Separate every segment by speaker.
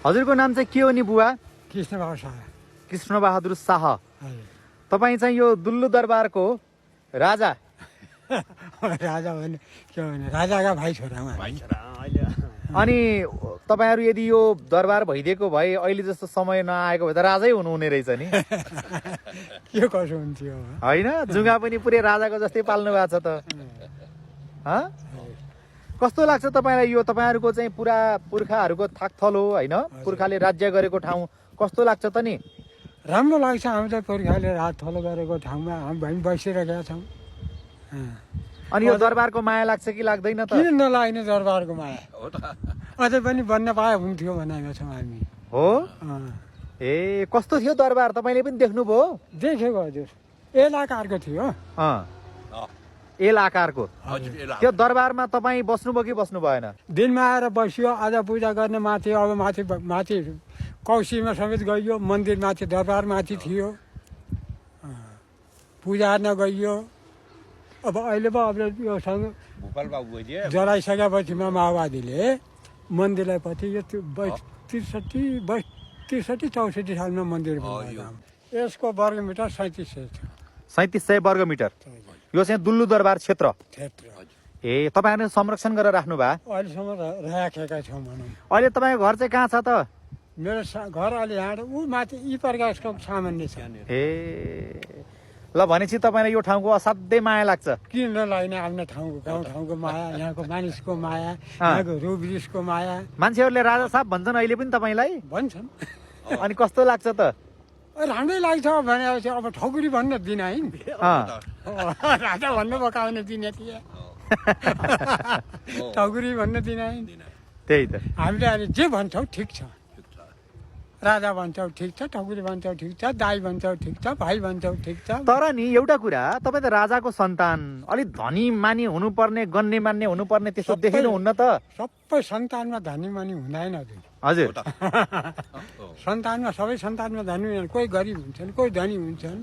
Speaker 1: हजुरको नाम चाहिँ के हो नि बुवा?
Speaker 2: कृष्णबहादुर शाह।
Speaker 1: कृष्णबहादुर शाह। तपाईँ चाहिँ यो दुल्लु दरबारको राजा?
Speaker 2: राजा भने के भने राजाका भाइ छोरा उहाँ।
Speaker 1: अनि तपाईँहरू यदि यो दरबार भइदिएको भए अहिले जस्तो समय नआएको भए त राजै हुनुहुने रहेछ नि।
Speaker 2: के कसो हुन्थ्यो
Speaker 1: होइन? जुगा पनि पुरै राजाको जस्तै पाल्नु भएको छ त। कस्तो लाग्छ तपाईँलाई यो तपाईँहरूको चाहिँ पुरा पुर्खाहरूको थाकथलो होइन, पुर्खाले राज्य गरेको ठाउँ कस्तो लाग्छ त नि?
Speaker 2: राम्रो लाग्छ। हामीलाई पुर्खाले राज थलो गरेको ठाउँमा हामी बसिरहेका छौँ।
Speaker 1: अनि यो दरबारको माया लाग्छ कि लाग्दैन त?
Speaker 2: किन नलाग्ने दरबारको माया? अझै पनि बन्न पाए हुन्थ्यो भनेको छौँ हामी।
Speaker 1: हो? ए कस्तो थियो दरबार? तपाईँले पनि देख्नुभयो?
Speaker 2: देखेको हजुर। एल आकारको थियो।
Speaker 1: एल आकारको? त्यो दरबारमा तपाईँ बस्नुभयो कि बस्नु भएन?
Speaker 2: दिनमा आएर बस्यो, आज पूजा गर्ने माथि, अब माथि माथि कौशीमा समेत गइयो, मन्दिर माथि दरबार माथि थियो, पूजा गर्न गइयो। अब अहिले पो अब यो जलाइसकेपछि माओवादीले मन्दिरलाई पछि यो 63-64 सालमा मन्दिर बनायो। यसको वर्गमिटर 3700 थियो।
Speaker 1: 3700 वर्गमिटर? यो चाहिँ दुल्लु दरबार क्षेत्र? ए तपाईँहरूले संरक्षण गरेर राख्नु भयो?
Speaker 2: अहिलेसम्म राखेका छौँ भनौँ।
Speaker 1: अहिले तपाईँको घर चाहिँ कहाँ छ त?
Speaker 2: मेरो घर अलि यहाँ ऊ माथि यी प्रकारको सामान्य छ।
Speaker 1: ए ल भनेपछि तपाईँलाई यो ठाउँको असाध्यै माया लाग्छ?
Speaker 2: किन नलाग्ने? आफ्नो ठाउँको गाउँ ठाउँको माया, यहाँको मानिसको माया, यहाँको रुखवृक्षको माया।
Speaker 1: मान्छेहरूले राजा साहब भन्छन् अहिले पनि तपाईँलाई?
Speaker 2: भन्छन्।
Speaker 1: अनि कस्तो लाग्छ त?
Speaker 2: राम्रै लाग्छ भनेपछि अब ठकुरी भन्न दिन है। राजा भन्न पकाउने दिने थिए, ठकुरी भन्न दिन है।
Speaker 1: त्यही त
Speaker 2: हामीले अहिले जे भन्छौँ ठिक छ। राजा भन्छौ ठिक छ, ठकुरी भन्छौ ठिक छ, दाई भन्छौ ठिक छ, भाइ भन्छौ ठिक छ।
Speaker 1: तर नि एउटा कुरा, तपाईँ त राजाको सन्तान, अलिक धनी मानी हुनुपर्ने, गन्ने मान्ने हुनुपर्ने, त्यस्तो देखेनु हुन्न त?
Speaker 2: सबै सन्तानमा धनी मानी हुँदैन
Speaker 1: हजुर।
Speaker 2: सन्तानमा सबै सन्तानमा धनी हुँदैन, कोही गरिब हुन्छन्, कोही धनी हुन्छन्।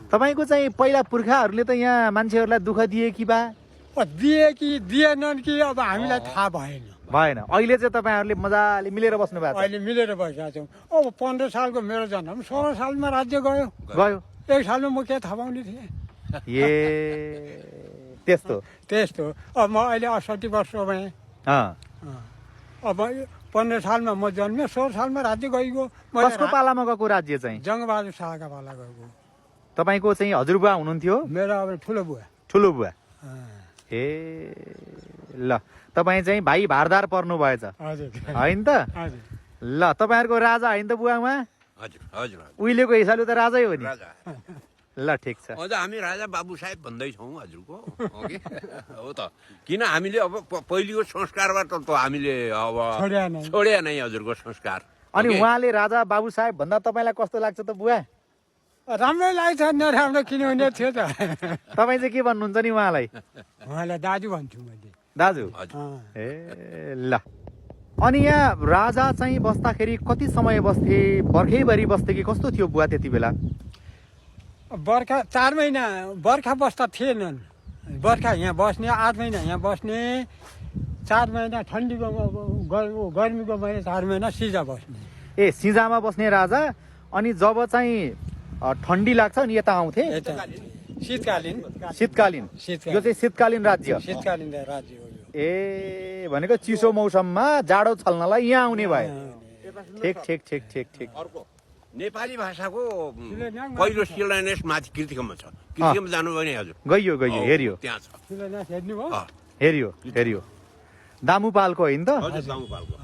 Speaker 1: तपाईँको चाहिँ पहिला पुर्खाहरूले त यहाँ मान्छेहरूलाई दुःख दिए कि बा?
Speaker 2: दिए कि दिएनन् कि अब हामीलाई थाहा भएन।
Speaker 1: अहिले चाहिँ तपाईँहरूले मजाले मिलेर बस्नु भएको छ?
Speaker 2: अहिले मिलेर बसेका छौँ। अब 15 सालको मेरो जन्म 16 सालमा राज्य गयो। 1 सालमा म के थाहा पाउने थिएँ?
Speaker 1: ए त्यस्तो।
Speaker 2: अब म अहिले 68 वर्षको भएँ। अब 15 सालमा म जन्मेँ, 16 सालमा राज्य गइगयो।
Speaker 1: कसको पालामा गएको राज्य चाहिँ?
Speaker 2: जङ्गबहादुर शाहका पाला गएको।
Speaker 1: तपाईँको चाहिँ हजुरबुवा हुनुहुन्थ्यो?
Speaker 2: मेरो अब ठुलो
Speaker 1: बुवा। ए ल तपाईँ चाहिँ भाइ भारदार पर्नु भएछ होइन त? ल तपाईँहरूको राजा होइन त बुवा उहाँ? उहिलेको हिसाबले त राजै हो नि। ल ठिक छ।
Speaker 3: अझ हामी राजा बाबु साहेब भन्दैछौँ हजुरको। हो त, किन हामीले अब पहिलेको संस्कारबाट त हामीले अब छोड्या नै हजुरको संस्कार।
Speaker 1: अनि उहाँले राजा बाबु साहेब भन्दा तपाईँलाई कस्तो लाग्छ त बुवा?
Speaker 2: राम्रै लाग्छ। नराम्रो किन हुने थियो त?
Speaker 1: तपाईँ चाहिँ के भन्नुहुन्छ नि उहाँलाई?
Speaker 2: उहाँलाई दाजु भन्छु मैले।
Speaker 1: दाजु? ए ल। अनि यहाँ राजा चाहिँ बस्दाखेरि कति समय बस्थे? बर्खैभरि बस्थे कि कस्तो थियो बुवा त्यति बेला?
Speaker 2: बर्खा 4 महिना बर्खा बस्दा थिएनन्। बर्खा यहाँ बस्ने, 8 महिना यहाँ बस्ने, 4 महिना ठन्डीको गर्मीको महिना 4 महिना सिजा बस्ने।
Speaker 1: ए सिजामा बस्ने राजा। अनि जब चाहिँ ठन्डी लाग्छ अनि यता आउँथे?
Speaker 2: शीतकालीन।
Speaker 1: यो चाहिँ शीतकालीन राज्य?
Speaker 2: शीतकालीन राज्य हो।
Speaker 1: ए भनेको चिसो मौसममा जाडो छल्नलाई यहाँ आउने भए? ठिक।
Speaker 3: नेपाली भाषाको पहिलो शिलान्यास माथि कृतिकमा छ। कृतिकमा जानुभयो नि हजुर?
Speaker 1: गइयो हेरियो।
Speaker 3: त्यहाँ छ
Speaker 2: शिलान्यास हेर्नुभयो?
Speaker 1: हेरियो। दामुपालको होइन त?
Speaker 3: दामुपालको।